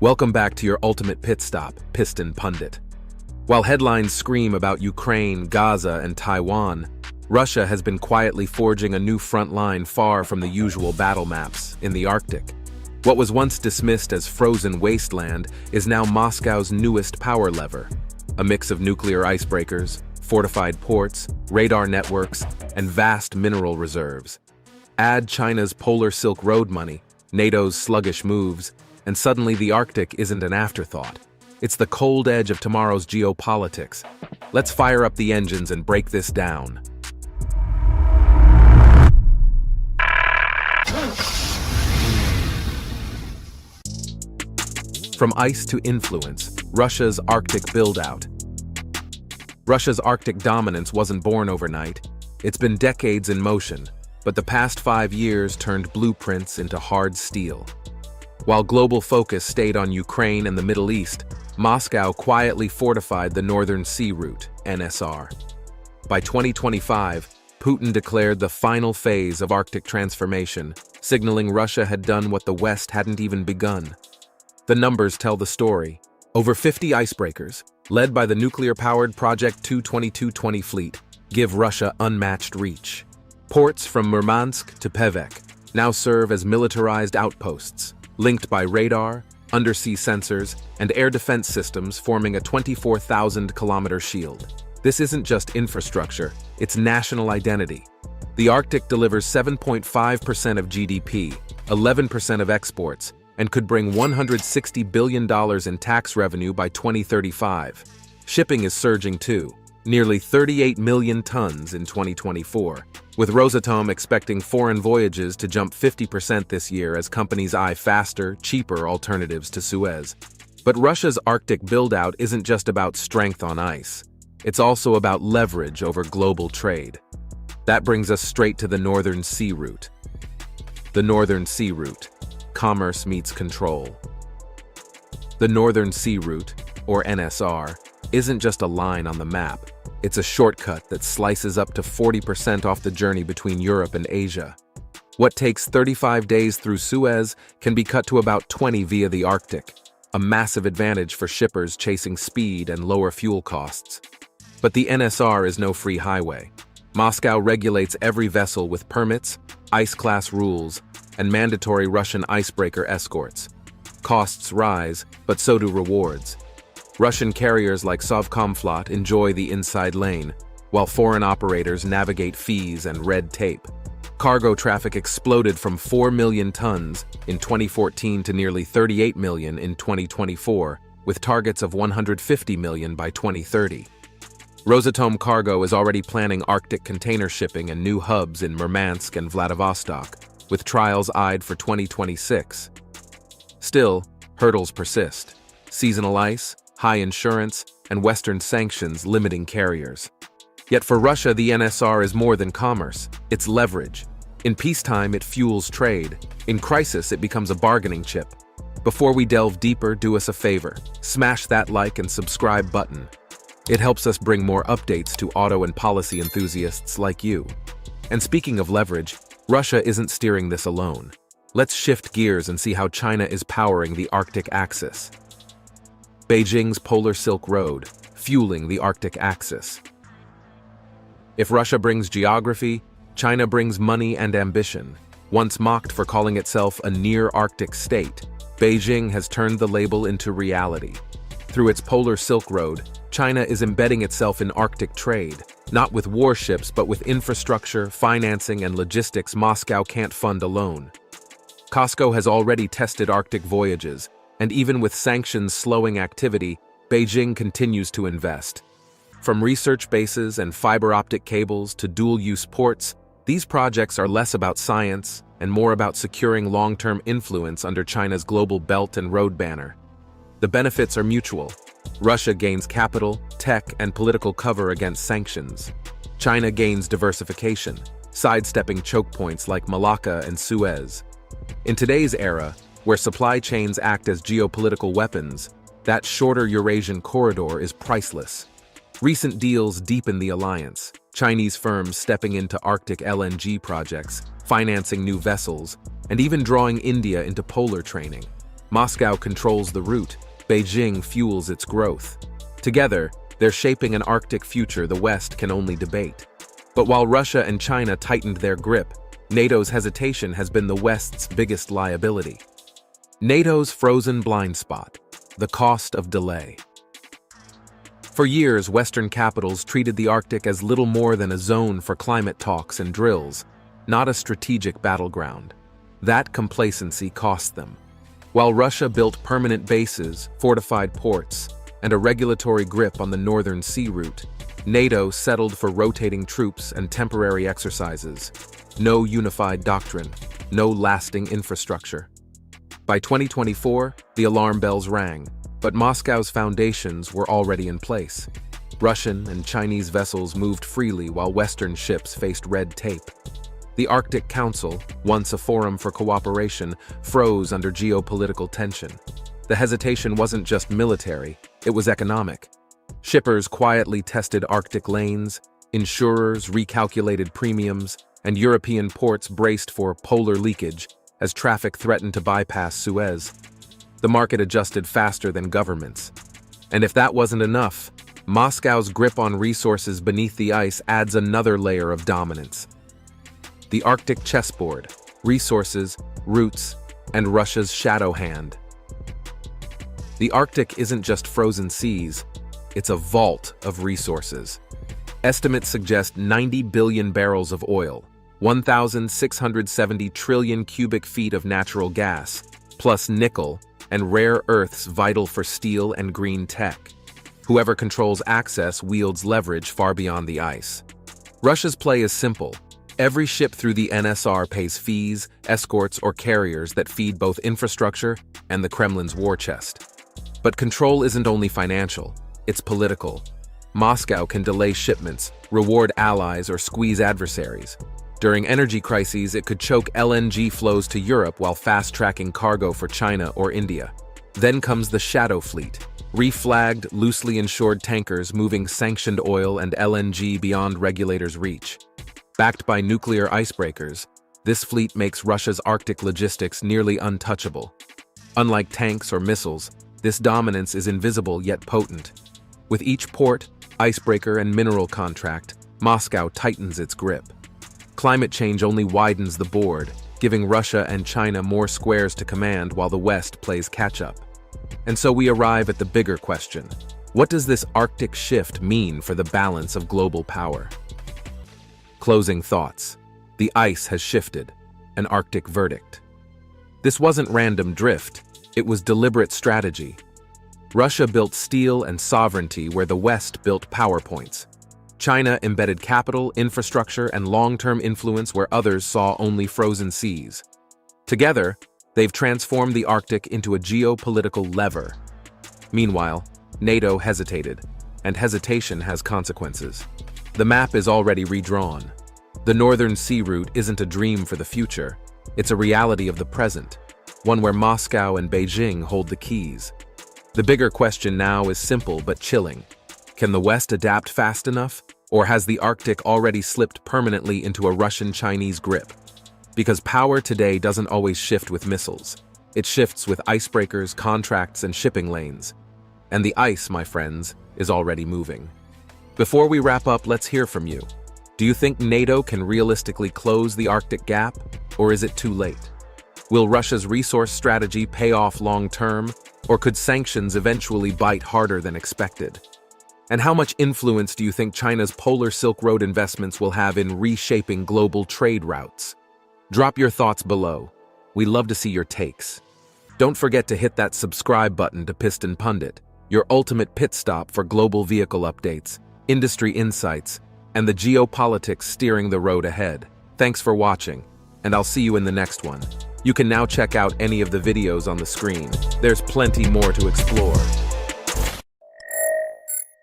Welcome back to your ultimate pit stop, Piston Pundit. While headlines scream about Ukraine, Gaza, and Taiwan, Russia has been quietly forging a new front line far from the usual battle maps in the Arctic. What was once dismissed as frozen wasteland is now Moscow's newest power lever, a mix of nuclear icebreakers, fortified ports, radar networks, and vast mineral reserves. Add China's Polar Silk Road money, NATO's sluggish moves, and suddenly the Arctic isn't an afterthought. It's the cold edge of tomorrow's geopolitics. Let's fire up the engines and break this down. From ice to influence, Russia's Arctic build-out. Russia's Arctic dominance wasn't born overnight. It's been decades in motion, but the past 5 years turned blueprints into hard steel. While global focus stayed on Ukraine and the Middle East, Moscow quietly fortified the Northern Sea Route, NSR. By 2025, Putin declared the final phase of Arctic transformation, signaling Russia had done what the West hadn't even begun. The numbers tell the story. Over 50 icebreakers, led by the nuclear-powered Project 22220 fleet, give Russia unmatched reach. Ports from Murmansk to Pevek now serve as militarized outposts, linked by radar, undersea sensors, and air defense systems forming a 24,000-kilometer shield. This isn't just infrastructure, it's national identity. The Arctic delivers 7.5% of GDP, 11% of exports, and could bring $160 billion in tax revenue by 2035. Shipping is surging too, nearly 38 million tons in 2024, with Rosatom expecting foreign voyages to jump 50% this year as companies eye faster, cheaper alternatives to Suez. But Russia's Arctic build-out isn't just about strength on ice. It's also about leverage over global trade. That brings us straight to the Northern Sea Route. The Northern Sea Route. Commerce meets control. The Northern Sea Route, or NSR, isn't just a line on the map. It's a shortcut that slices up to 40% off the journey between Europe and Asia. What takes 35 days through Suez can be cut to about 20 via the Arctic, a massive advantage for shippers chasing speed and lower fuel costs. But the NSR is no free highway. Moscow regulates every vessel with permits, ice-class rules, and mandatory Russian icebreaker escorts. Costs rise, but so do rewards. Russian carriers like Sovcomflot enjoy the inside lane, while foreign operators navigate fees and red tape. Cargo traffic exploded from 4 million tons in 2014 to nearly 38 million in 2024, with targets of 150 million by 2030. Rosatom Cargo is already planning Arctic container shipping and new hubs in Murmansk and Vladivostok, with trials eyed for 2026. Still, hurdles persist. Seasonal ice, high insurance, and Western sanctions limiting carriers. Yet for Russia, the NSR is more than commerce, it's leverage. In peacetime, it fuels trade. In crisis, it becomes a bargaining chip. Before we delve deeper, do us a favor. Smash that like and subscribe button. It helps us bring more updates to auto and policy enthusiasts like you. And speaking of leverage, Russia isn't steering this alone. Let's shift gears and see how China is powering the Arctic axis. Beijing's Polar Silk Road, fueling the Arctic axis. If Russia brings geography, China brings money and ambition. Once mocked for calling itself a near-Arctic state, Beijing has turned the label into reality. Through its Polar Silk Road, China is embedding itself in Arctic trade, not with warships but with infrastructure, financing, and logistics Moscow can't fund alone. COSCO has already tested Arctic voyages, and even with sanctions slowing activity, Beijing continues to invest. From research bases and fiber optic cables to dual-use ports, these projects are less about science and more about securing long-term influence under China's global Belt and Road banner. The benefits are mutual. Russia gains capital, tech, and political cover against sanctions. China gains diversification, sidestepping choke points like Malacca and Suez. In today's era, where supply chains act as geopolitical weapons, that shorter Eurasian corridor is priceless. Recent deals deepen the alliance, Chinese firms stepping into Arctic LNG projects, financing new vessels, and even drawing India into polar training. Moscow controls the route, Beijing fuels its growth. Together, they're shaping an Arctic future the West can only debate. But while Russia and China tightened their grip, NATO's hesitation has been the West's biggest liability. NATO's frozen blind spot, the cost of delay. For years, Western capitals treated the Arctic as little more than a zone for climate talks and drills, not a strategic battleground. That complacency cost them. While Russia built permanent bases, fortified ports, and a regulatory grip on the northern sea route, NATO settled for rotating troops and temporary exercises. No unified doctrine, no lasting infrastructure. By 2024, the alarm bells rang, but Moscow's foundations were already in place. Russian and Chinese vessels moved freely while Western ships faced red tape. The Arctic Council, once a forum for cooperation, froze under geopolitical tension. The hesitation wasn't just military, it was economic. Shippers quietly tested Arctic lanes, insurers recalculated premiums, and European ports braced for polar leakage as traffic threatened to bypass Suez. The market adjusted faster than governments. And if that wasn't enough, Moscow's grip on resources beneath the ice adds another layer of dominance. The Arctic chessboard, resources, routes, and Russia's shadow hand. The Arctic isn't just frozen seas, it's a vault of resources. Estimates suggest 90 billion barrels of oil, 1,670 trillion cubic feet of natural gas, plus nickel and rare earths vital for steel and green tech. Whoever controls access wields leverage far beyond the ice. Russia's play is simple. Every ship through the NSR pays fees, escorts, or carriers that feed both infrastructure and the Kremlin's war chest. But control isn't only financial, it's political. Moscow can delay shipments, reward allies, or squeeze adversaries. During energy crises, it could choke LNG flows to Europe while fast-tracking cargo for China or India. Then comes the shadow fleet, reflagged, loosely insured tankers moving sanctioned oil and LNG beyond regulators' reach. Backed by nuclear icebreakers, this fleet makes Russia's Arctic logistics nearly untouchable. Unlike tanks or missiles, this dominance is invisible yet potent. With each port, icebreaker, and mineral contract, Moscow tightens its grip. Climate change only widens the board, giving Russia and China more squares to command while the West plays catch-up. And so we arrive at the bigger question. What does this Arctic shift mean for the balance of global power? Closing thoughts. The ice has shifted. An Arctic verdict. This wasn't random drift, it was deliberate strategy. Russia built steel and sovereignty where the West built PowerPoints. China embedded capital, infrastructure, and long-term influence where others saw only frozen seas. Together, they've transformed the Arctic into a geopolitical lever. Meanwhile, NATO hesitated, and hesitation has consequences. The map is already redrawn. The northern sea route isn't a dream for the future, it's a reality of the present, one where Moscow and Beijing hold the keys. The bigger question now is simple but chilling. Can the West adapt fast enough, or has the Arctic already slipped permanently into a Russian-Chinese grip? Because power today doesn't always shift with missiles. It shifts with icebreakers, contracts, and shipping lanes. And the ice, my friends, is already moving. Before we wrap up, let's hear from you. Do you think NATO can realistically close the Arctic gap, or is it too late? Will Russia's resource strategy pay off long-term, or could sanctions eventually bite harder than expected? And how much influence do you think China's Polar Silk Road investments will have in reshaping global trade routes? Drop your thoughts below. We love to see your takes. Don't forget to hit that subscribe button to Piston Pundit, your ultimate pit stop for global vehicle updates, industry insights, and the geopolitics steering the road ahead. Thanks for watching, and I'll see you in the next one. You can now check out any of the videos on the screen. There's plenty more to explore.